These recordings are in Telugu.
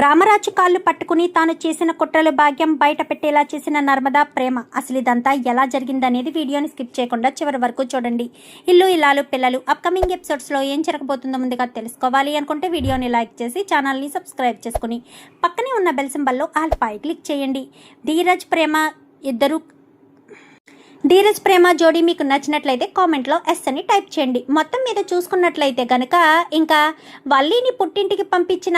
రామరాజు కాళ్ళు పట్టుకుని తాను చేసిన కుట్రలు భాగ్యం బయట పెట్టేలా చేసిన నర్మదా ప్రేమ. అసలు ఇదంతా ఎలా జరిగిందనేది వీడియోని స్కిప్ చేయకుండా చివరి వరకు చూడండి. ఇల్లు ఇల్లాలు పిల్లలు అప్కమింగ్ ఎపిసోడ్స్లో ఏం జరగబోతుందో ముందుగా తెలుసుకోవాలి అనుకుంటే వీడియోని లైక్ చేసి ఛానల్ని సబ్స్క్రైబ్ చేసుకుని పక్కనే ఉన్న బెల్ సింబల్లో ఆల్ పై క్లిక్ చేయండి. ధీరజ్ ప్రేమ జోడీ మీకు నచ్చినట్లయితే కామెంట్లో ఎస్ అని టైప్ చేయండి. మొత్తం మీద చూసుకున్నట్లయితే గనక ఇంకా వల్లిని పుట్టింటికి పంపించిన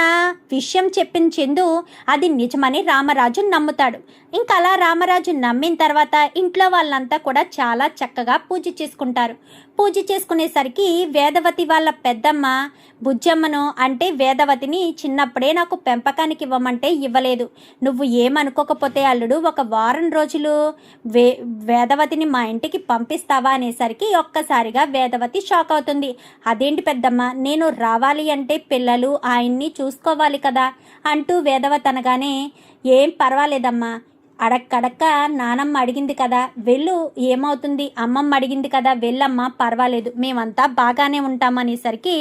విషయం చెప్పిన చందు అది నిజమని రామరాజు నమ్ముతాడు. ఇంకా అలా రామరాజు నమ్మిన తర్వాత ఇంట్లో వాళ్ళంతా కూడా చాలా చక్కగా పూజ చేసుకుంటారు. పూజ చేసుకునేసరికి వేదవతి వాళ్ళ పెద్దమ్మ బుజ్జమ్మను అంటే వేదవతిని చిన్నప్పుడే నాకు పెంపకానికి ఇవ్వమంటే ఇవ్వలేదు. నువ్వు ఏమనుకోకపోతే అల్లుడు ఒక వారం రోజులు వేదవతిని మా ఇంటికి పంపిస్తావా అనేసరికి ఒక్కసారిగా వేదవతి షాక్ అవుతుంది. అదేంటి పెద్దమ్మ, నేను రావాలి అంటే పిల్లలు ఆయన్ని చూసుకోవాలి కదా అంటూ వేదవతి అనగానే ఏం పర్వాలేదమ్మా, అడక్కడక్క నానమ్మ అడిగింది కదా వెళ్ళు, ఏమవుతుంది, అమ్మమ్మ అడిగింది కదా వెళ్ళమ్మా, పర్వాలేదు, మేమంతా బాగానే ఉంటామనేసరికి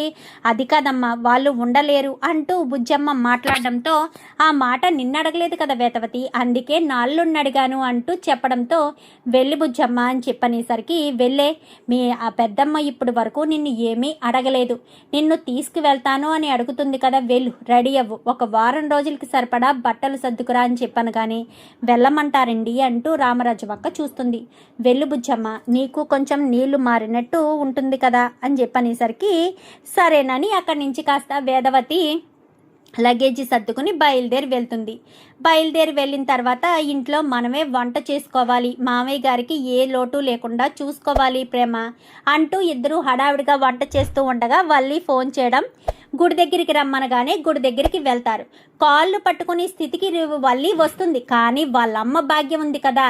అది కాదమ్మా వాళ్ళు ఉండలేరు అంటూ బుజ్జమ్మ మాట్లాడడంతో ఆ మాట నిన్నడగలేదు కదా వేదవతి, అందుకే నాళ్ళున్న అడిగాను అంటూ చెప్పడంతో వెళ్ళి బుజ్జమ్మ అని చెప్పనేసరికి వెళ్ళే, మీ ఆ పెద్దమ్మ ఇప్పుడు వరకు నిన్ను ఏమీ అడగలేదు, నిన్ను తీసుకువెళ్తాను అని అడుగుతుంది కదా, వెళ్ళు రెడీ అవ్వు, ఒక వారం రోజులకి సరిపడా బట్టలు సర్దుకురా అని చెప్పాను కానీ వెళ్ళమంటారండి అంటూ రామరాజు పక్క చూస్తుంది. వెళ్ళు బుజ్జమ్మ, నీకు కొంచెం నీళ్లు మారినట్టు ఉంటుంది కదా అని చెప్పనేసరికి సరేనని అక్కడి నుంచి కాస్త వేదవతి లగేజీ సర్దుకుని బయలుదేరి వెళ్తుంది. బయలుదేరి వెళ్ళిన తర్వాత ఇంట్లో మనమే వంట చేసుకోవాలి, మామయ్య గారికి ఏ లోటు లేకుండా చూసుకోవాలి ప్రేమ అంటూ ఇద్దరు హడావిడిగా వంట చేస్తూ ఉండగా వల్లి ఫోన్ చేయడం, గుడి దగ్గరికి రమ్మనగానే గుడి దగ్గరికి వెళ్తారు. కాళ్ళు పట్టుకునే స్థితికి వల్లి వస్తుంది. కానీ వాళ్ళమ్మ భాగ్యం ఉంది కదా,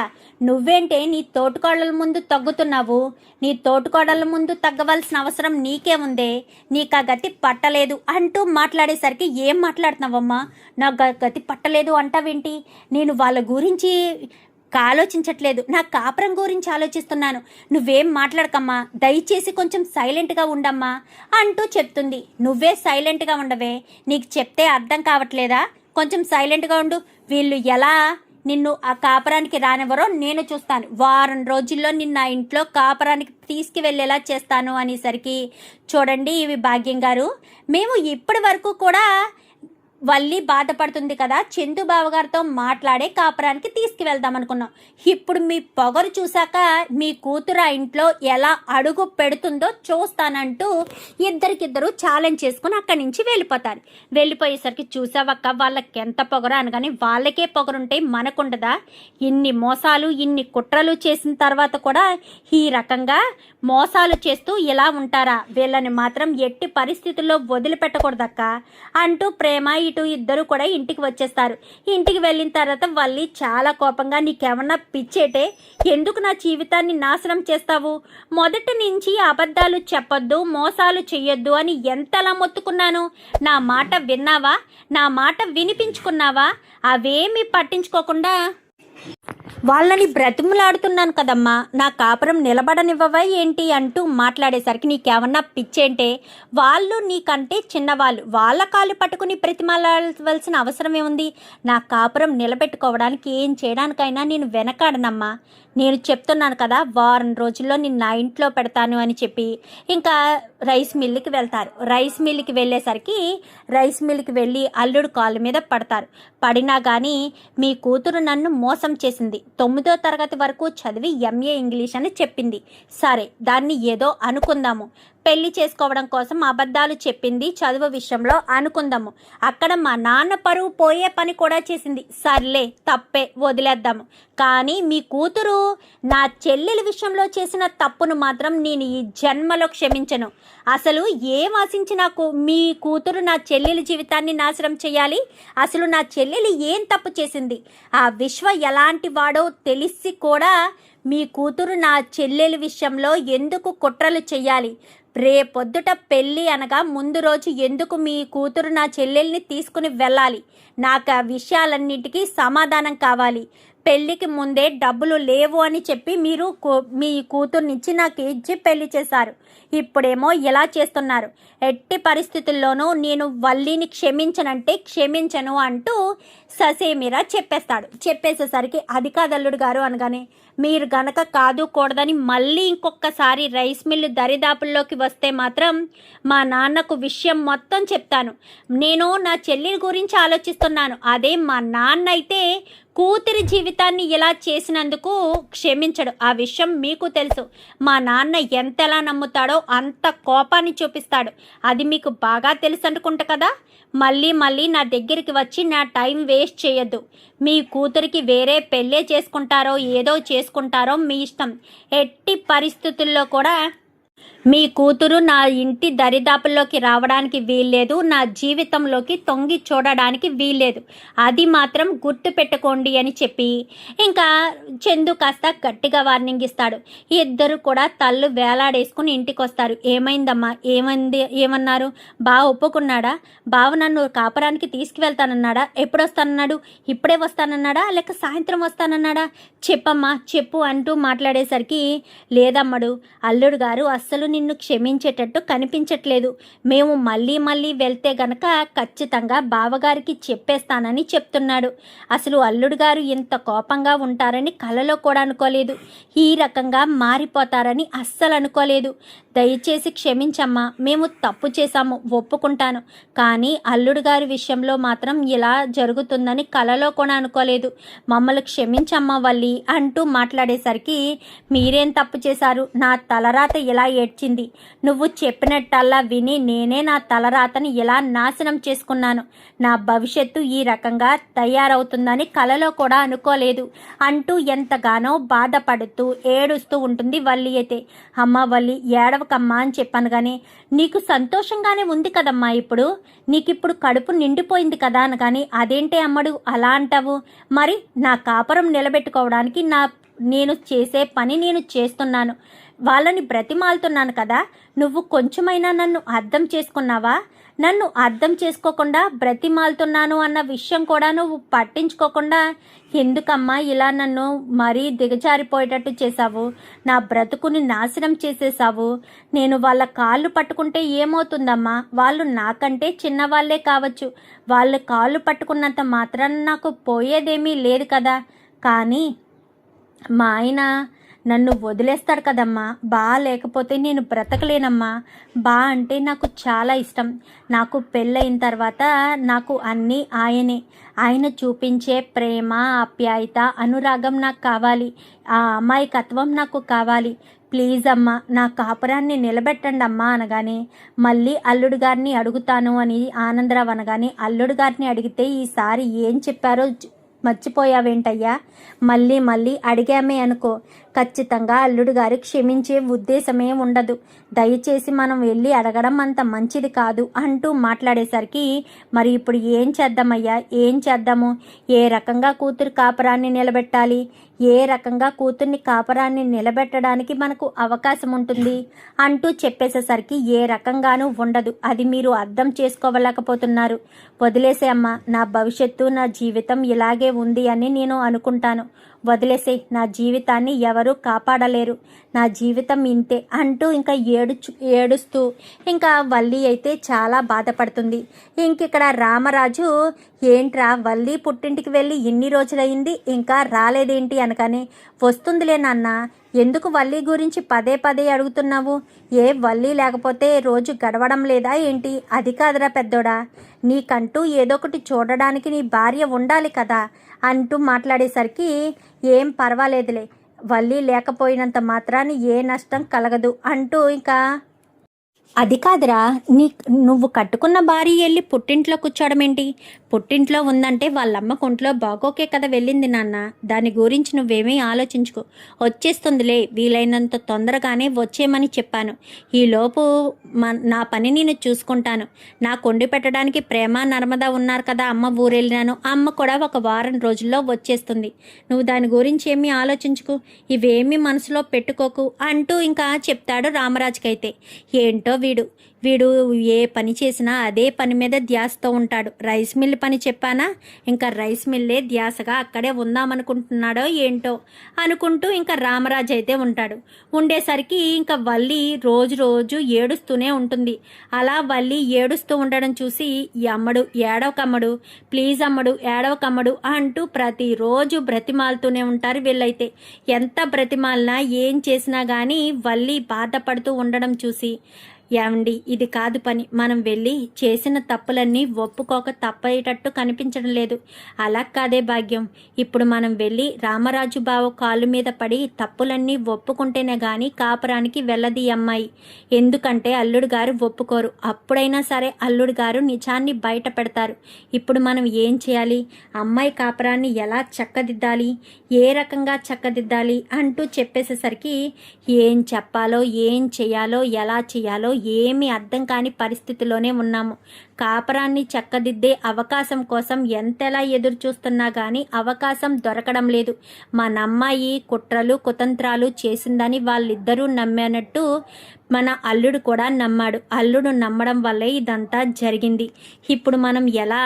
నువ్వేంటే నీ తోటికోడల ముందు తగ్గుతున్నావు, నీ తోటికోడల ముందు తగ్గవలసిన అవసరం నీకే ఉందే, నీకు ఆ గతి పట్టలేదు అంటూ మాట్లాడేసరికి ఏం మాట్లాడుతున్నావమ్మా, నాకు గతి పట్టలేదు అంటావేంటి, నేను వాళ్ళ గురించి ఆలోచించట్లేదు, నా కాపురం గురించి ఆలోచిస్తున్నాను, నువ్వేం మాట్లాడకమ్మా, దయచేసి కొంచెం సైలెంట్గా ఉండమ్మా అంటూ చెప్తుంది. నువ్వే సైలెంట్గా ఉండవే, నీకు చెప్తే అర్థం కావట్లేదా, కొంచెం సైలెంట్గా ఉండు, వీళ్ళు ఎలా నిన్ను ఆ కాపురానికి రానివ్వరో నేను చూస్తాను, వారం రోజుల్లో నిన్న ఆ ఇంట్లో కాపురానికి తీసుకువెళ్ళేలా చేస్తాను అనేసరికి చూడండి ఇవి భాగ్యం గారు, మేము ఇప్పటి వరకు కూడా వల్లి బాధపడుతుంది కదా చందు బావగారితో మాట్లాడే కాపురానికి తీసుకువెళ్దాం అనుకున్నాం, ఇప్పుడు మీ పొగరు చూశాక మీ కూతురు ఆ ఇంట్లో ఎలా అడుగు పెడుతుందో చూస్తానంటూ ఇద్దరికిద్దరు ఛాలెంజ్ చేసుకుని అక్కడి నుంచి వెళ్ళిపోతారు. వెళ్ళిపోయేసరికి చూసావక్క వాళ్ళకి ఎంత పొగరు అనగానే, వాళ్ళకే పొగరుంటే మనకుండదా, ఇన్ని మోసాలు ఇన్ని కుట్రలు చేసిన తర్వాత కూడా ఈ రకంగా మోసాలు చేస్తూ ఇలా ఉంటారా, వీళ్ళని మాత్రం ఎట్టి పరిస్థితుల్లో వదిలిపెట్టకూడదక్క అంటూ ప్రేమ ఇటు ఇద్దరు కూడా ఇంటికి వచ్చేస్తారు. ఇంటికి వెళ్ళిన తర్వాత వల్లి చాలా కోపంగా, నీకేమన్నా పిచ్చేటే, ఎందుకు నా జీవితాన్ని నాశనం చేస్తావు, మొదటి నుంచి అబద్ధాలు చెప్పొద్దు మోసాలు చెయ్యొద్దు అని ఎంతలా మొత్తుకున్నాను, నా మాట విన్నావా, నా మాట వినిపించుకున్నావా, అవేమీ పట్టించుకోకుండా వాళ్ళని బ్రతిములాడుతున్నాను కదమ్మా, నా కాపురం నిలబడనివ్వవా ఏంటి అంటూ మాట్లాడేసరికి నీకేమన్నా పిచ్చేంటే, వాళ్ళు నీకంటే చిన్నవాళ్ళు, వాళ్ళ కాళ్ళు పట్టుకుని ప్రతిమలాడవలసిన అవసరం ఏముంది, నా కాపురం నిలబెట్టుకోవడానికి ఏం చేయడానికైనా నేను వెనకాడనమ్మా, నేను చెప్తున్నాను కదా వారం రోజుల్లో నేను నా ఇంట్లో పెడతాను అని చెప్పి ఇంకా రైస్ మిల్లుకి వెళ్తారు. రైస్ మిల్లుకి వెళ్ళేసరికి రైస్ మిల్లుకి వెళ్ళి అల్లుడు కాళ్ళ మీద పడతారు. పడినా కానీ మీ కూతురు నన్ను మోసం చేసింది, 9వ తరగతి వరకు చదివి ఎంఏ ఇంగ్లీష్ అని చెప్పింది, సరే దాన్ని ఏదో అనుకుందాము, పెళ్లి చేసుకోవడం కోసం అబద్ధాలు చెప్పింది చదువు విషయంలో అనుకుందాము, అక్కడ మా నాన్న పరువు పోయే పని కూడా చేసింది, సర్లే తప్పే వదిలేద్దాము, కానీ మీ కూతురు నా చెల్లెల విషయంలో చేసిన తప్పును మాత్రం నేను ఈ జన్మలో క్షమించను, అసలు ఏం ఆశించి నాకు మీ కూతురు నా చెల్లెల జీవితాన్ని నాశనం చేయాలి, అసలు నా చెల్లెలు ఏం తప్పు చేసింది, ఆ విశ్వ ఎలాంటి వాడో తెలిసి కూడా మీ కూతురు నా చెల్లెల విషయంలో ఎందుకు కుట్రలు చెయ్యాలి, రేపొద్దుట పెళ్ళి అనగా ముందు రోజు ఎందుకు మీ కూతురు నా చెల్లెల్ని తీసుకుని వెళ్ళాలి, నాకు ఆ విషయాలన్నిటికీ సమాధానం కావాలి, పెళ్ళికి ముందే డబ్బులు లేవు అని చెప్పి మీరు మీ కూతుర్నిచ్చి నాకు ఇచ్చి పెళ్లి చేశారు. ఇప్పుడేమో ఇలా చేస్తున్నారు. ఎట్టి పరిస్థితుల్లోనూ నేను వల్లిని క్షమించనంటే క్షమించను అంటూ ససేమిరా చెప్పేస్తాడు. చెప్పేసేసరికి అది కాదు అల్లుడు గారు అనగానే, మీరు గనక కాదు కూడదని మళ్ళీ ఇంకొకసారి రైస్ మిల్లు దరిదాపుల్లోకి వస్తే మాత్రం మా నాన్నకు విషయం మొత్తం చెప్తాను. నేను నా చెల్లి గురించి ఆలోచిస్తున్నాను. అదే మా నాన్న అయితే కూతురి జీవితాన్ని ఇలా చేసినందుకు క్షమించడు. ఆ విషయం మీకు తెలుసు. మా నాన్న ఎంతలా నమ్ముతాడో అంత కోపాన్ని చూపిస్తాడు. అది మీకు బాగా తెలుసు అనుకుంటా కదా. మళ్ళీ మళ్ళీ నా దగ్గరికి వచ్చి నా టైం వేస్ట్ చేయొద్దు. మీ కూతురికి వేరే పెళ్ళే చేసుకుంటారో ఏదో చేసుకుంటారో మీ ఇష్టం. ఎట్టి పరిస్థితుల్లో కూడా మీ కూతురు నా ఇంటి దరిదాపుల్లోకి రావడానికి వీల్లేదు. నా జీవితంలోకి తొంగి చూడడానికి వీల్లేదు. అది మాత్రం గుర్తు పెట్టుకోండి అని చెప్పి ఇంకా చందు కాస్త గట్టిగా వార్నింగ్ ఇస్తాడు. ఇద్దరు కూడా తల్లు వేలాడేసుకుని ఇంటికి వస్తారు. ఏమైందమ్మా, ఏమన్నారు? బావ ఒప్పుకున్నాడా? బావ నన్ను కాపురానికి తీసుకువెళ్తానన్నాడా? ఎప్పుడు వస్తానన్నాడు? ఇప్పుడే వస్తానన్నాడా లేక సాయంత్రం వస్తానన్నాడా? చెప్పమ్మా చెప్పు అంటూ మాట్లాడేసరికి, లేదమ్మడు, అల్లుడు గారు అస్సలు నిన్ను క్షమించేటట్టు కనిపించట్లేదు. మేము మళ్ళీ మళ్ళీ వెళ్తే గనక ఖచ్చితంగా బావగారికి చెప్పేస్తానని చెప్తున్నాడు. అసలు అల్లుడు గారు ఇంత కోపంగా ఉంటారని కలలో కూడా అనుకోలేదు. ఈ రకంగా మారిపోతారని అస్సలు అనుకోలేదు. దయచేసి క్షమించమ్మా, మేము తప్పు చేశాము, ఒప్పుకుంటాను. కానీ అల్లుడు గారి విషయంలో మాత్రం ఇలా జరుగుతుందని కలలో కూడా అనుకోలేదు. మమ్మల్ని క్షమించమ్మా వల్లి అంటూ మాట్లాడేసరికి, మీరేం తప్పు చేశారు? నా తలరాత ఇలా ఏడ్చింది. నువ్వు చెప్పినట్టల్లా విని నేనే నా తలరాతని ఇలా నాశనం చేసుకున్నాను. నా భవిష్యత్తు ఈ రకంగా తయారవుతుందని కలలో కూడా అనుకోలేదు అంటూ ఎంతగానో బాధపడుతూ ఏడుస్తూ ఉంటుంది వల్లి అయితే. అమ్మ వల్లి ఏడవకమ్మా అని చెప్పాను కానీ, నీకు సంతోషంగానే ఉంది కదమ్మా, ఇప్పుడు నీకిప్పుడు కడుపు నిండిపోయింది కదా అనగాని, అదేంటే అమ్మడు అలా అంటావు? మరి నా కాపురం నిలబెట్టుకోవడానికి నేను చేసే పని నేను చేస్తున్నాను. వాళ్ళని బ్రతిమాలుతున్నాను కదా. నువ్వు కొంచెమైనా నన్ను అర్థం చేసుకున్నావా? నన్ను అర్థం చేసుకోకుండా బ్రతిమాలుతున్నాను అన్న విషయం కూడా నువ్వు పట్టించుకోకుండా ఎందుకమ్మా ఇలా నన్ను మరీ దిగజారిపోయేటట్టు చేశావు? నా బ్రతుకుని నాశనం చేసేసావు. నేను వాళ్ళ కాళ్ళు పట్టుకుంటే ఏమవుతుందమ్మా? వాళ్ళు నాకంటే చిన్నవాళ్లే కావచ్చు. వాళ్ళ కాళ్ళు పట్టుకున్నంత మాత్రాన నాకు పోయేదేమీ లేదు కదా. కానీ మా ఆయన నన్ను వదిలేస్తాడు కదమ్మా. బా లేకపోతే నేను బ్రతకలేనమ్మా. బా అంటే నాకు చాలా ఇష్టం. నాకు పెళ్ళయిన తర్వాత నాకు అన్నీ ఆయనే. ఆయన చూపించే ప్రేమ, ఆప్యాయత, అనురాగం నాకు కావాలి. ఆ అమాయకత్వం నాకు కావాలి. ప్లీజ్ అమ్మా, నా కాపురాన్ని నిలబెట్టండి అమ్మా అనగానే, మళ్ళీ అల్లుడు గారిని అడుగుతాను అని ఆనందరావు అనగానే, అల్లుడు గారిని అడిగితే ఈసారి ఏం చెప్పారో మర్చిపోయావేంటయ్యా? మళ్ళీ మళ్ళీ అడిగామే అనుకో, ఖచ్చితంగా అల్లుడు గారు క్షమించే ఉద్దేశమే ఉండదు. దయచేసి మనం వెళ్ళి అడగడం అంత మంచిది కాదు అంటూ మాట్లాడేసరికి, మరి ఇప్పుడు ఏం చేద్దామయ్యా, ఏం చేద్దాము? ఏ రకంగా కూతురు కాపురాన్ని నిలబెట్టాలి? ఏ రకంగా కూతుర్ని కాపురాన్ని నిలబెట్టడానికి మనకు అవకాశం ఉంటుంది అంటూ చెప్పేసేసరికి, ఏ రకంగానూ ఉండదు. అది మీరు అర్థం చేసుకోలేకపోతున్నారు. వదిలేసే అమ్మా, నా భవిష్యత్తు, నా జీవితం ఇలాగే ఉంది అని నేను అనుకుంటాను. వదిలేసే, నా జీవితాన్ని ఎవరూ కాపాడలేరు. నా జీవితం ఇంతే అంటూ ఇంకా ఏడుస్తూ ఇంకా వల్లి అయితే చాలా బాధపడుతుంది. ఇంకిక్కడ రామరాజు, ఏంట్రా వల్లి పుట్టింటికి వెళ్ళి ఇన్ని రోజులైంది ఇంకా రాలేదేంటి అనగానే, వస్తుందిలే నాన్న, ఎందుకు వల్లి గురించి పదే పదే అడుగుతున్నావు? ఏ వల్లి లేకపోతే రోజు గడవడం లేదా ఏంటి? అది కాదురా పెద్దోడా, నీకంటూ ఏదో ఒకటి చూడడానికి నీ భార్య ఉండాలి కదా అంటూ మాట్లాడేసరికి, ఏం పర్వాలేదులే, వల్లి లేకపోయినంత మాత్రాన్ని ఏ నష్టం కలగదు అంటూ ఇంకా, అది కాదురా, నువ్వు కట్టుకున్న భార్య వెళ్ళి పుట్టింట్లో కూర్చోవడం ఏంటి? పుట్టింట్లో ఉందంటే వాళ్ళమ్మ కొంట్లో బాగోకే కదా వెళ్ళింది నాన్న. దాని గురించి నువ్వేమీ ఆలోచించుకో, వచ్చేస్తుందిలే, వీలైనంత తొందరగానే వచ్చేయమని చెప్పాను. ఈలోపు నా పని నేను చూసుకుంటాను. నాకు వండి పెట్టడానికి ప్రేమ నర్మదా ఉన్నారు కదా, అమ్మ ఊరెళ్ళినాను. అమ్మ కూడా ఒక వారం రోజుల్లో వచ్చేస్తుంది. నువ్వు దాని గురించి ఏమీ ఆలోచించుకు, ఇవేమీ మనసులో పెట్టుకోకు అంటూ ఇంకా చెప్తాడు రామరాజుకైతే. ఏంటో వీడు వీడు ఏ పని చేసినా అదే పని మీద ధ్యాసతో ఉంటాడు. రైస్ మిల్ పని చెప్పానా, ఇంకా రైస్ మిల్లే ధ్యాసగా అక్కడే ఉందామనుకుంటున్నాడో ఏంటో అనుకుంటూ ఇంకా రామరాజు అయితే ఉంటాడు. ఉండేసరికి ఇంకా వల్లి రోజు రోజు ఏడుస్తూనే ఉంటుంది. అలా వల్లి ఏడుస్తూ ఉండడం చూసి ఈ అమ్మడు ఏడవకమ్మడు, ప్లీజ్ అమ్మడు ఏడవకమ్మడు అంటూ ప్రతిరోజు బ్రతిమాలుతూనే ఉంటారు. వీళ్ళైతే ఎంత బ్రతిమాలినా ఏం చేసినా కానీ వల్లి బాధపడుతూ ఉండడం చూసి, ఏమండి ఇది కాదు పని, మనం వెళ్ళి చేసిన తప్పులన్నీ ఒప్పుకోక తప్పేటట్టు కనిపించడం లేదు. అలా కాదే భాగ్యం, ఇప్పుడు మనం వెళ్ళి రామరాజు బావ కాళ్ళు మీద పడి తప్పులన్నీ ఒప్పుకుంటేనే కానీ కాపురానికి వెళ్ళది అమ్మాయి. ఎందుకంటే అల్లుడు గారు ఒప్పుకోరు. అప్పుడైనా సరే అల్లుడు గారు నిజాన్ని బయట పెడతారు. ఇప్పుడు మనం ఏం చేయాలి, అమ్మాయి కాపురాన్ని ఎలా చక్కదిద్దాలి, ఏ రకంగా చక్కదిద్దాలి అంటూ చెప్పేసేసరికి ఏం చెప్పాలో ఏం చేయాలో ఎలా చేయాలో ఏమీ అర్థం కాని పరిస్థితిలోనే ఉన్నాము. కాపురాన్ని చక్కదిద్దే అవకాశం కోసం ఎంతలా ఎదురు చూస్తున్నా కానీ అవకాశం దొరకడం లేదు. మన అమ్మాయి కుట్రలు కుతంత్రాలు చేసిందని వాళ్ళిద్దరూ నమ్మినట్టు మన అల్లుడు కూడా నమ్మాడు. అల్లుడు నమ్మడం వల్లే ఇదంతా జరిగింది. ఇప్పుడు మనం ఎలా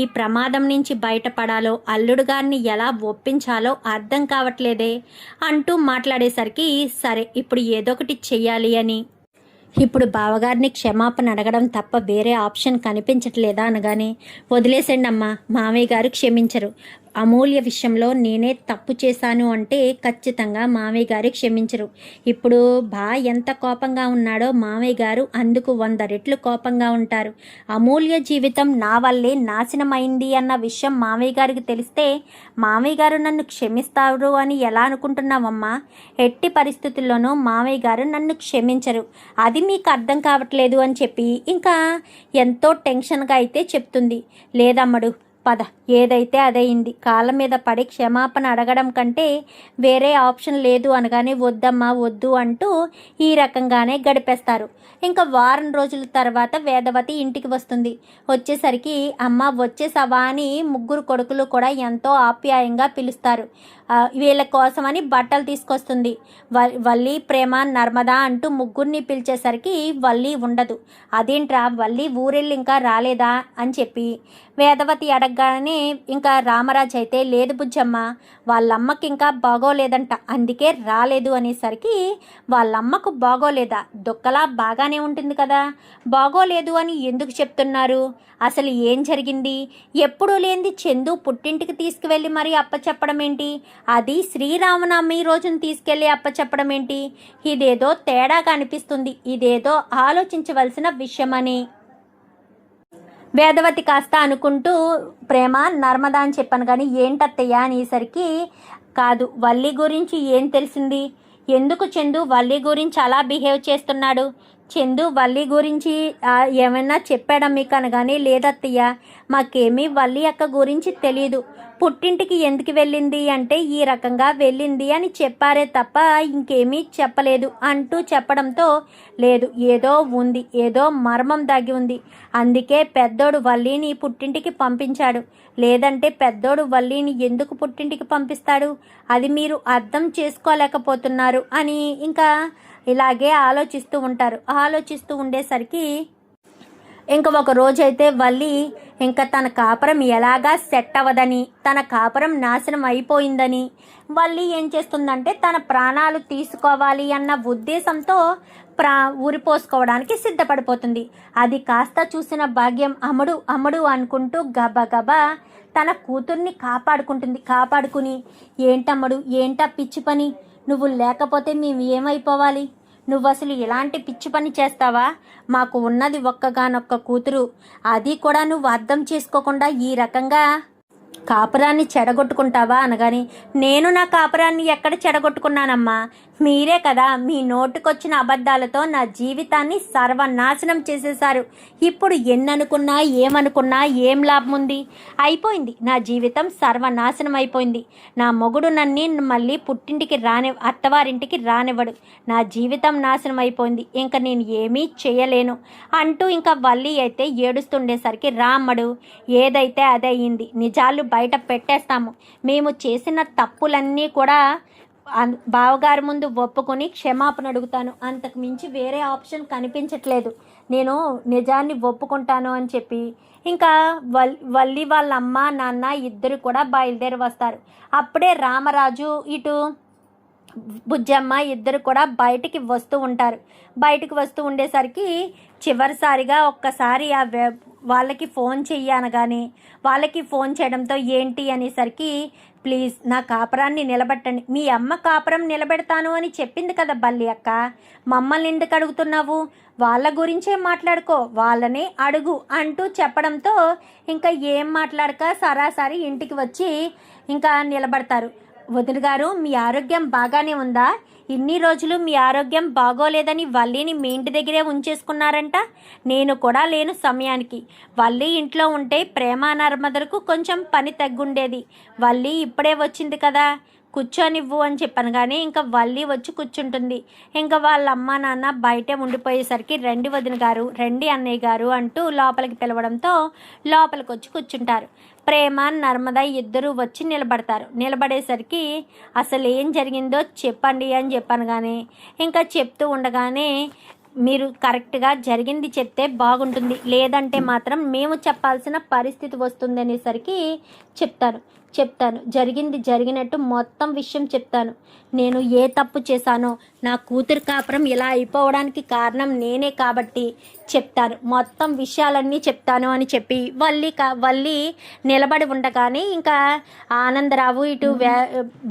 ఈ ప్రమాదం నుంచి బయటపడాలో, అల్లుడు గారిని ఎలా ఒప్పించాలో అర్థం కావట్లేదే అంటూ మాట్లాడేసరికి సరే ఇప్పుడు ఏదో ఒకటి చెయ్యాలి అని ఇప్పుడు బావగారిని క్షమాపణ అడగడం తప్ప వేరే ఆప్షన్ కనిపించట్లేదా అనగానే, వదిలేసండి అమ్మా, మామయ్య గారు క్షమించరు. అమూల్య విషయంలో నేనే తప్పు చేశాను అంటే ఖచ్చితంగా మామయ్య గారు క్షమించరు. ఇప్పుడు ఎంత కోపంగా ఉన్నాడో మామయ్య గారు అందుకు 100 రెట్లు కోపంగా ఉంటారు. అమూల్య జీవితం నా వల్లే నాశనమైంది అన్న విషయం మామయ్య గారికి తెలిస్తే మామయ్య గారు నన్ను క్షమిస్తారు అని ఎలా అనుకుంటున్నావమ్మా? ఎట్టి పరిస్థితుల్లోనూ మామయ్య గారు నన్ను క్షమించరు. అది మీకు అర్థం కావట్లేదు అని చెప్పి ఇంకా ఎంతో టెన్షన్గా అయితే చెప్తుంది. లేదమ్మడు, పద, ఏదైతే అదయింది, కాళ్ళ మీద పడి క్షమాపణ అడగడం కంటే వేరే ఆప్షన్ లేదు అనగానే వద్దమ్మా వద్దు అంటూ ఈ రకంగానే గడిపేస్తారు. ఇంకా వారం రోజుల తర్వాత వేదవతి ఇంటికి వస్తుంది. వచ్చేసరికి అమ్మ వచ్చేసావా అని ముగ్గురు కొడుకులు కూడా ఎంతో ఆప్యాయంగా పిలుస్తారు. వీళ్ళ కోసమని బట్టలు తీసుకొస్తుంది. వల్లి, ప్రేమ, నర్మదా అంటూ ముగ్గురిని పిలిచేసరికి వల్లి ఉండదు. అదేంట్రా వల్లి ఊరెళ్ళి ఇంకా రాలేదా అని చెప్పి వేదవతి అడగగానే ఇంకా రామరాజు అయితే లేదు బుజ్జమ్మ, వాళ్ళమ్మకి ఇంకా బాగోలేదంట, అందుకే రాలేదు అనేసరికి వాళ్ళమ్మకు బాగోలేదా? దుక్కలా బాగానే ఉంటుంది కదా, బాగోలేదు అని ఎందుకు చెప్తున్నారు? అసలు ఏం జరిగింది? ఎప్పుడూ లేనిది చందు పుట్టింటికి తీసుకువెళ్ళి మరి అప్పచెప్పడం ఏంటి? అది శ్రీరామనవమి రోజున తీసుకెళ్ళి అప్పచెప్పడం ఏంటి? ఇదేదో తేడాగా అనిపిస్తుంది. ఇదేదో ఆలోచించవలసిన విషయమని వేదవతి కాస్త అనుకుంటూ ప్రేమ, నర్మదా అని చెప్పాను కానీ ఏంటత్తయ్య అనేసరికి, కాదు వల్లి గురించి ఏం తెలిసింది? ఎందుకు చందు వల్లి గురించి అలా బిహేవ్ చేస్తున్నాడు? చందు వల్లి గురించి ఏమైనా చెప్పాడా మీకు అనగానే, లేదత్తయ్య మాకేమీ వల్లి అక్క గురించి తెలియదు. పుట్టింటికి ఎందుకు వెళ్ళింది అంటే ఈ రకంగా వెళ్ళింది అని చెప్పారే తప్ప ఇంకేమీ చెప్పలేదు అంటూ చెప్పడంతో, లేదు ఏదో ఉంది, ఏదో మర్మం దాగి ఉంది, అందుకే పెద్దోడు వల్లిని పుట్టింటికి పంపించాడు. లేదంటే పెద్దోడు వల్లిని ఎందుకు పుట్టింటికి పంపిస్తాడు? అది మీరు అర్థం చేసుకోలేకపోతున్నారు అని ఇంకా ఇలాగే ఆలోచిస్తూ ఉంటారు. ఆలోచిస్తూ ఉండేసరికి ఇంకా ఒక రోజైతే వల్లి ఇంకా తన కాపురం ఎలాగా సెట్ అవ్వదని, తన కాపురం నాశనం అయిపోయిందని వల్లి ఏం చేస్తుందంటే తన ప్రాణాలు తీసుకోవాలి అన్న ఉద్దేశంతో ఊరిపోసుకోవడానికి సిద్ధపడిపోతుంది. అది కాస్త చూసిన భాగ్యం అమ్ముడు అమ్ముడు అనుకుంటూ గబగబా తన కూతుర్ని కాపాడుకుని, ఏంటమ్ముడు ఏంటా పిచ్చి పని, నువ్వు లేకపోతే మేము ఏమైపోవాలి? నువ్వు అసలు ఇలాంటి పిచ్చి పని చేస్తావా? మాకు ఉన్నది ఒక్కగానొక్క కూతురు, అది కూడా నువ్వు అర్థం చేసుకోకుండా ఈ రకంగా కాపురాన్ని చెడగొట్టుకుంటావా అనగాని, నేను నా కాపురాన్ని ఎక్కడ చెడగొట్టుకున్నానమ్మా? మీరే కదా మీ నోటుకొచ్చిన అబద్ధాలతో నా జీవితాన్ని సర్వనాశనం చేసేశారు. ఇప్పుడు ఎన్ననుకున్నా ఏమనుకున్నా ఏం లాభం ఉంది? అయిపోయింది, నా జీవితం సర్వనాశనం అయిపోయింది. నా మొగుడు నన్ను మళ్ళీ పుట్టింటికి అత్తవారింటికి రానివ్వడు. నా జీవితం నాశనం అయిపోయింది, ఇంకా నేను ఏమీ చేయలేను అంటూ ఇంకా వల్లి అయితే ఏడుస్తుండేసరికి, రామ్మడు ఏదైతే అదే అయింది, నిజాలు బయట పెట్టేస్తాము. మేము చేసిన తప్పులన్నీ కూడా బావగారి ముందు ఒప్పుకొని క్షమాపణ అడుగుతాను, అంతకు మించి వేరే ఆప్షన్ కనిపించట్లేదు. నేను నిజాన్ని ఒప్పుకుంటాను అని చెప్పి ఇంకా వల్లి వాళ్ళ అమ్మ నాన్న ఇద్దరు కూడా బయలుదేరి వస్తారు. అప్పుడే రామరాజు ఇటు బుజ్జమ్మ ఇద్దరు కూడా బయటికి వస్తూ ఉంటారు. బయటికి వస్తూ ఉండేసరికి చివరిసారిగా ఒక్కసారి వాళ్ళకి ఫోన్ చెయ్యనగానే వాళ్ళకి ఫోన్ చేయడంతో ఏంటి అనేసరికి, ప్లీజ్ నా కాపురాన్ని నిలబెట్టండి, మీ అమ్మ కాపురం నిలబెడతాను అని చెప్పింది కదా బల్లి అక్క, మమ్మల్ని ఎందుకు అడుగుతున్నావు, వాళ్ళ గురించే మాట్లాడుకో, వాళ్ళనే అడుగు అంటూ చెప్పడంతో ఇంకా ఏం మాట్లాడక సరాసరి ఇంటికి వచ్చి ఇంకా నిలబడతారు. వదిన గారు మీ ఆరోగ్యం బాగానే ఉందా, ఇన్ని రోజులు మీ ఆరోగ్యం బాగోలేదని వల్లిని మీ ఇంటి దగ్గరే ఉంచేసుకున్నారంట, నేను కూడా లేను సమయానికి, వల్లి ఇంట్లో ఉంటే ప్రేమ నర్మదలకు కొంచెం పని తగ్గుండేది, వల్లి ఇప్పుడే వచ్చింది కదా కూర్చొనివ్వు అని చెప్పాను. కానీ ఇంకా వల్లి వచ్చి కూర్చుంటుంది. ఇంకా వాళ్ళ అమ్మ నాన్న బయటే ఉండిపోయేసరికి రండి వదిన గారు, రండి అన్నయ్య గారు అంటూ లోపలికి పిలవడంతో లోపలికి వచ్చి కూర్చుంటారు. ప్రేమ నర్మద ఇద్దరూ వచ్చి నిలబడతారు. నిలబడేసరికి అసలు ఏం జరిగిందో చెప్పండి అని చెప్పాను. కానీ ఇంకా చెప్తూ ఉండగానే మీరు కరెక్ట్గా జరిగింది చెప్తే బాగుంటుంది, లేదంటే మాత్రం మేము చెప్పాల్సిన పరిస్థితి వస్తుంది అనేసరికి చెప్తాను జరిగింది జరిగినట్టు మొత్తం విషయం చెప్తాను. నేను ఏ తప్పు చేశానో, నా కూతురు కాపురం ఇలా అయిపోవడానికి కారణం నేనే కాబట్టి చెప్తాను, మొత్తం విషయాలన్నీ చెప్తాను అని చెప్పి వల్లి నిలబడి ఉండగానే ఇంకా ఆనందరావు ఇటు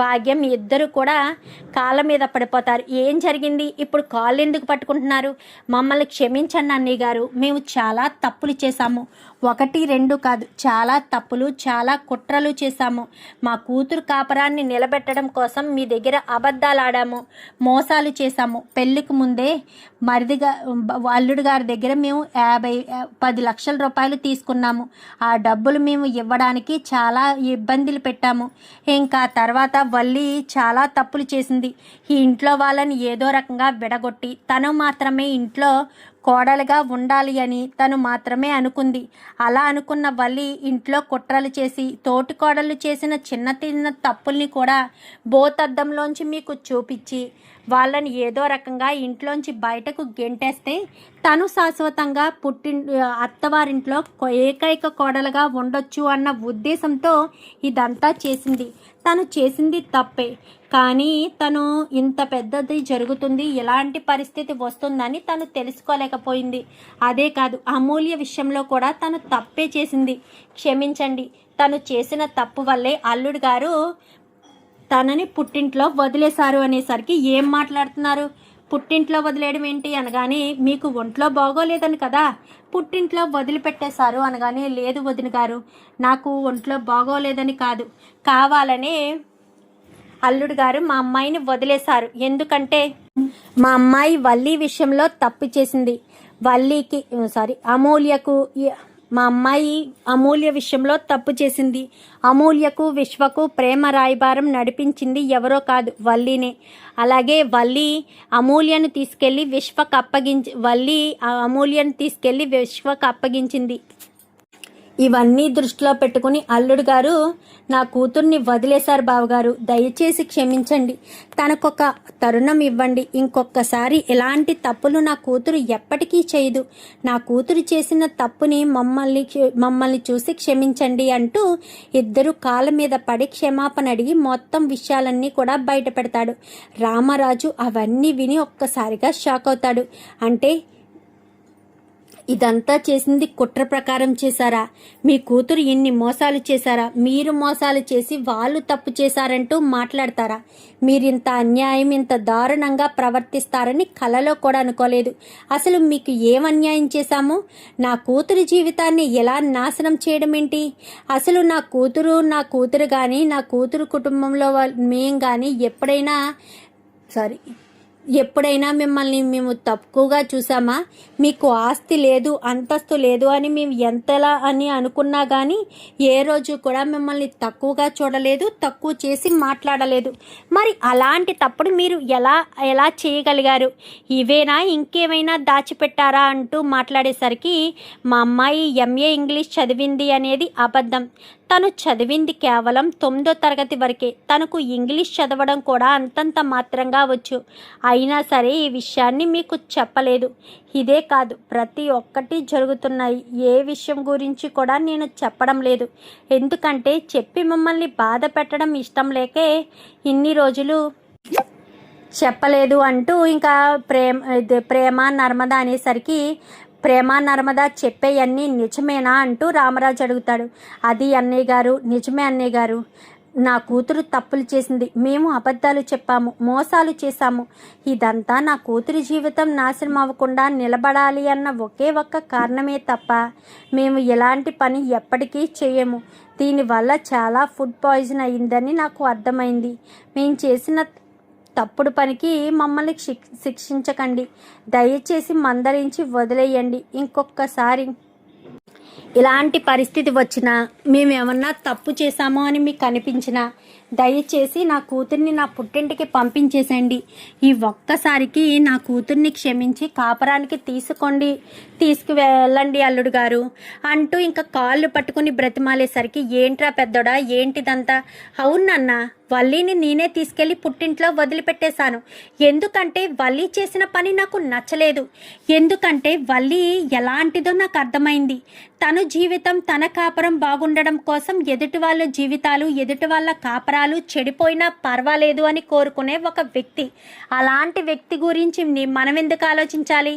భాగ్యం ఇద్దరు కూడా కాళ్ళ మీద పడిపోతారు. ఏం జరిగింది, ఇప్పుడు కాళ్ళు ఎందుకు పట్టుకుంటున్నారు, మమ్మల్ని క్షమించండి అన్నయ్య గారు, మేము చాలా తప్పులు చేశాము, 1, 2 కాదు, చాలా తప్పులు చాలా కుట్రలు చేశాము, మా కూతురు కాపురాన్ని నిలబెట్టడం కోసం మీ దగ్గర అబద్ధాలు ఆడాము, మోసాలు చేశాము, పెళ్ళికి ముందే మరిదిగా అల్లుడు గారి దగ్గర మేము 10 లక్షల రూపాయలు తీసుకున్నాము, ఆ డబ్బులు మేము ఇవ్వడానికి చాలా ఇబ్బందులు పెట్టాము, ఇంకా తర్వాత వల్లి చాలా తప్పులు చేసింది, ఈ ఇంట్లో వాళ్ళని ఏదో రకంగా విడగొట్టి తను మాత్రమే ఇంట్లో కోడలుగా ఉండాలి అని తను మాత్రమే అనుకుంది. అలా అనుకున్న వల్లి ఇంట్లో కుట్రలు చేసి తోటి కోడలు చేసిన చిన్న తప్పుల్ని కూడా బోతద్దంలోంచి మీకు చూపించి వాళ్ళని ఏదో రకంగా ఇంట్లోంచి బయటకు గెంటేస్తే తను శాశ్వతంగా అత్తవారింట్లో ఏకైక కోడలుగా ఉండొచ్చు అన్న ఉద్దేశంతో ఇదంతా చేసింది. తను చేసింది తప్పే, కానీ తను ఇంత పెద్దది జరుగుతుంది, ఎలాంటి పరిస్థితి వస్తుందని తను తెలుసుకోలేకపోయింది. అదే కాదు, అమూల్య విషయంలో కూడా తను తప్పే చేసింది. క్షమించండి, తను చేసిన తప్పు వల్లే అల్లుడు గారు తనని పుట్టింట్లో వదిలేశారు అనేసరికి ఏం మాట్లాడుతున్నారు, పుట్టింట్లో వదిలేయడం ఏంటి అనగానే మీకు ఒంట్లో బాగోలేదని కదా పుట్టింట్లో వదిలిపెట్టేశారు అనగానే, లేదు వదిన గారు, నాకు ఒంట్లో బాగోలేదని కాదు, కావాలనే అల్లుడు గారు మా అమ్మాయిని వదిలేశారు, ఎందుకంటే మా అమ్మాయి వల్లి విషయంలో తప్పు చేసింది, అమూల్యకు మా అమ్మాయి అమూల్య విషయంలో తప్పు చేసింది, అమూల్యకు విశ్వకు ప్రేమ రాయబారం నడిపించింది ఎవరో కాదు వల్లినే, అలాగే వల్లి అమూల్యను తీసుకెళ్ళి విశ్వకు అప్పగించింది. ఇవన్నీ దృష్టిలో పెట్టుకుని అల్లుడు గారు నా కూతుర్ని వదిలేశారు బావగారు, దయచేసి క్షమించండి, తనకొక తరుణం ఇవ్వండి, ఇంకొకసారి ఎలాంటి తప్పులు నా కూతురు ఎప్పటికీ చేయదు, నా కూతురు చేసిన తప్పుని మమ్మల్ని చూసి క్షమించండి అంటూ ఇద్దరు కాళ్ళ మీద పడి క్షమాపణ అడిగి మొత్తం విషయాలన్నీ కూడా బయట పెడతాడు. రామరాజు అవన్నీ విని ఒక్కసారిగా షాక్ అవుతాడు. అంటే ఇదంతా చేసింది కుట్ర ప్రకారం చేశారా, మీ కూతురు ఇన్ని మోసాలు చేశారా, మీరు మోసాలు చేసి వాళ్ళు తప్పు చేశారంటూ మాట్లాడతారా, మీరింత అన్యాయం ఇంత దారుణంగా ప్రవర్తిస్తారని కలలో కూడా అనుకోలేదు, అసలు మీకు ఏం అన్యాయం చేశాము, నా కూతురు జీవితాన్ని ఎలా నాశనం చేయడం ఏంటి, అసలు నా కూతురు కానీ నా కూతురు కుటుంబంలో మేం కానీ ఎప్పుడైనా మిమ్మల్ని మేము తక్కువగా చూసామా, మీకు ఆస్తి లేదు అంతస్తు లేదు అని మేము ఎంతలా అని అనుకున్నా కానీ ఏ రోజు కూడా మిమ్మల్ని తక్కువగా చూడలేదు, తక్కువ చేసి మాట్లాడలేదు, మరి అలాంటి తప్పుడు మీరు ఎలా చేయగలిగారు, ఇవేనా ఇంకేమైనా దాచిపెట్టారా అంటూ మాట్లాడేసరికి మా అమ్మాయి MA ఇంగ్లీష్ చదివింది అనేది అబద్ధం, తను చదివింది కేవలం 9వ తరగతి వరకే, తనకు ఇంగ్లీష్ చదవడం కూడా అంతంత మాత్రంగా వచ్చు, అయినా సరే ఈ విషయాన్ని మీకు చెప్పలేదు. ఇదే కాదు, ప్రతి ఒక్కటి జరుగుతున్నాయి. ఏ విషయం గురించి కూడా నేను చెప్పడం లేదు. ఎందుకంటే చెప్పి మిమ్మల్ని బాధ పెట్టడం ఇష్టం లేకే ఇన్ని రోజులు చెప్పలేదు అంటూ ఇంకా ప్రేమ నర్మద అనేసరికి, ప్రేమ నర్మద చెప్పేయన్నీ నిజమేనా అంటూ రామరాజు అడుగుతాడు. అది అన్నయ్య గారు, నిజమే అన్నయ్య గారు. నా కూతురు తప్పులు చేసింది. మేము అబద్ధాలు చెప్పాము, మోసాలు చేశాము. ఇదంతా నా కూతురి జీవితం నాశనం అవ్వకుండా నిలబడాలి అన్న ఒకే ఒక్క కారణమే తప్ప మేము ఎలాంటి పని ఎప్పటికీ చేయము. దీనివల్ల చాలా ఫుడ్ పాయిజన్ అయిందని నాకు అర్థమైంది. మేము చేసిన తప్పుడు పనికి మమ్మల్ని శిక్షించకండి. దయచేసి మందరించి వదిలేయండి. ఇంకొకసారి ఇలాంటి పరిస్థితి వచ్చినా, మేమేమన్నా తప్పు చేశామో అని మీకు అనిపించినా దయచేసి నా కూతుర్ని నా పుట్టింటికి పంపించేసేయండి. ఈ ఒక్కసారికి నా కూతుర్ని క్షమించి కాపరానికి తీసుకువెళ్ళండి అల్లుడు గారు అంటూ ఇంకా కాళ్ళు పట్టుకుని బ్రతిమాలేసరికి, ఏంట్రా పెద్దోడా, ఏంటిదంతా? అవునన్నా, వల్లీని నేనే తీసుకెళ్లి పుట్టింట్లో వదిలిపెట్టేశాను. ఎందుకంటే వల్లి చేసిన పని నాకు నచ్చలేదు. ఎందుకంటే వల్లి ఎలాంటిదో నాకు అర్థమైంది. తన జీవితం, తన కాపురం బాగుండడం కోసం ఎదుటి వాళ్ళ జీవితాలు, ఎదుటి వాళ్ళ కాపురాలు చెడిపోయినా పర్వాలేదు అని కోరుకునే ఒక వ్యక్తి. అలాంటి వ్యక్తి గురించి మనం ఎందుకు ఆలోచించాలి?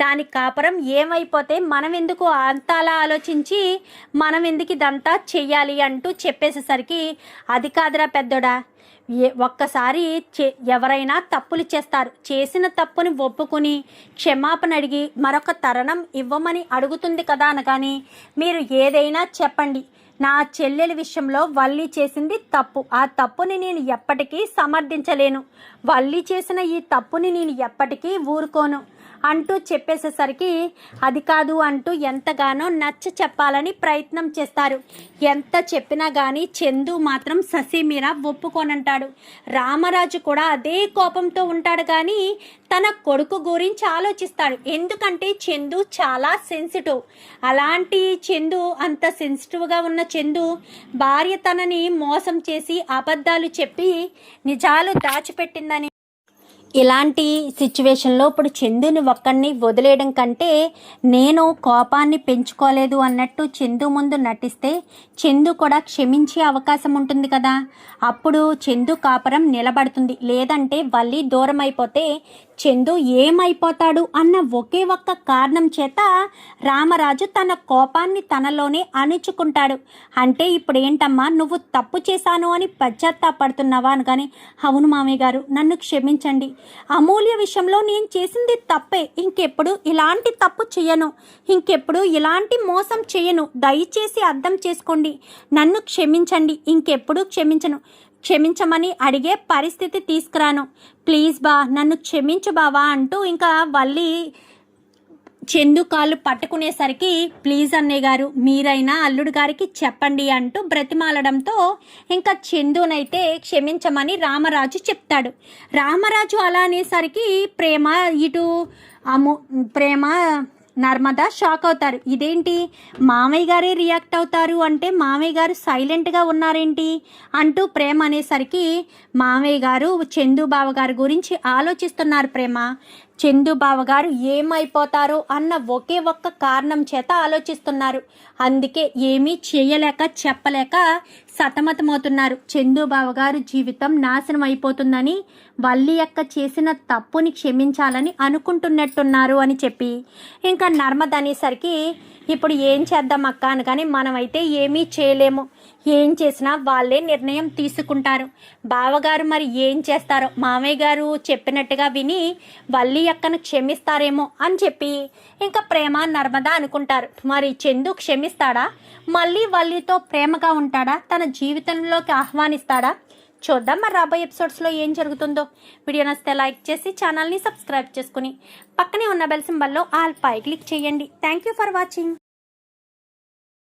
దాని కాపురం ఏమైపోతే మనం ఎందుకు అంతలా ఆలోచించి మనం ఎందుకు ఇదంతా చెయ్యాలి అంటూ చెప్పేసేసరికి, అది కాదురా పెద్దోడా, ఒక్కసారి ఎవరైనా తప్పులు చేస్తారు. చేసిన తప్పుని ఒప్పుకుని క్షమాపణ అడిగి మరొక తరుణం ఇవ్వమని అడుగుతుంది కదా అనగాని, మీరు ఏదైనా చెప్పండి, నా చెల్లెలి విషయంలో వల్లి చేసింది తప్పు. ఆ తప్పుని నేను ఎప్పటికీ సమర్థించలేను. వల్లి చేసిన ఈ తప్పుని నేను ఎప్పటికీ ఊరుకోను అంటూ చెప్పేసేసరికి, అది కాదు అంటూ ఎంతగానో నచ్చ చెప్పాలని ప్రయత్నం చేస్తారు. ఎంత చెప్పినా కానీ చందు మాత్రం ససీమీర ఒప్పుకోనంటాడు. రామరాజు కూడా అదే కోపంతో ఉంటాడు, కానీ తన కొడుకు గురించి ఆలోచిస్తాడు. ఎందుకంటే చందు చాలా సెన్సిటివ్. అలాంటి చందు, అంత సెన్సిటివ్గా ఉన్న చందు భార్య తనని మోసం చేసి అబద్ధాలు చెప్పి నిజాలు దాచిపెట్టిందని, ఇలాంటి సిచ్యువేషన్లో ఇప్పుడు చందుని ఒక్కడిని వదిలేయడం కంటే నేను కోపాన్ని పెంచుకోలేదు అన్నట్టు చందు ముందు నటిస్తే చందు కూడా క్షమించే అవకాశం ఉంటుంది కదా. అప్పుడు చందు కాపురం నిలబడుతుంది. లేదంటే వల్లి దూరం అయిపోతే చందు ఏమైపోతాడు అన్న ఒకే ఒక్క కారణం చేత రామరాజు తన కోపాన్ని తనలోనే అణుచుకుంటాడు. అంటే ఇప్పుడు ఏంటమ్మా, నువ్వు తప్పు చేశాను అని పశ్చాత్తాపడుతున్నావా అని. కానీ అవును మామయ్య గారు, నన్ను క్షమించండి. అమూల్య విషయంలో నేను చేసింది తప్పే. ఇంకెప్పుడు ఇలాంటి తప్పు చేయను, ఇంకెప్పుడు ఇలాంటి మోసం చేయను. దయచేసి అర్థం చేసుకోండి, నన్ను క్షమించండి, ఇంకెప్పుడు క్షమించమని అడిగే పరిస్థితి తీసుకురాను. ప్లీజ్ బా, నన్ను క్షమించు బావా అంటూ ఇంకా వల్లి చందు కాళ్ళు పట్టుకునేసరికి, ప్లీజ్ అన్నయ్య గారు, మీరైనా అల్లుడు గారికి చెప్పండి అంటూ బ్రతిమాలడంతో ఇంకా చందునైతే క్షమించమని రామరాజు చెప్తాడు. రామరాజు అలా అనేసరికి ప్రేమ నర్మద షాక్ అవుతారు. ఇదేంటి, మామయ్య గారే రియాక్ట్ అవుతారు అంటే మామయ్య గారు సైలెంట్గా ఉన్నారేంటి అంటూ ప్రేమ అనేసరికి, మామయ్య గారు చందు బావగారి గురించి ఆలోచిస్తున్నారు. ప్రేమ, చందు బావగారు ఏమైపోతారో అన్న ఒకే ఒక్క కారణం చేత ఆలోచిస్తున్నారు. అందుకే ఏమీ చేయలేక చెప్పలేక సతమతమవుతున్నారు. చందు బావగారు జీవితం నాశనం అయిపోతుందని, వల్లి అక్క చేసిన తప్పుని క్షమించాలని అనుకుంటున్నట్టున్నారు అని చెప్పి ఇంకా నర్మద అనేసరికి, ఇప్పుడు ఏం చేద్దాం అక్క అని. కానీ మనమైతే ఏమీ చేయలేము. ఏం చేసినా వాళ్ళే నిర్ణయం తీసుకుంటారు. బావగారు మరి ఏం చేస్తారో, మామయ్య గారు చెప్పినట్టుగా విని వల్లి అక్కను క్షమిస్తారేమో అని చెప్పి ఇంకా ప్రేమ నర్మద అనుకుంటారు. మరి చందు క్షమిస్తాడా? మళ్ళీ వల్లితో ప్రేమగా ఉంటాడా? తన జీవితంలోకి ఆహ్వానిస్తాడా? చూద్దాం మరి రాబోయే ఎపిసోడ్స్లో ఏం జరుగుతుందో. వీడియో నచ్చితే లైక్ చేసి ఛానల్ని సబ్స్క్రైబ్ చేసుకుని పక్కనే ఉన్న బెల్ సింబల్లో ఆల్ పై క్లిక్ చేయండి. Thank you for watching.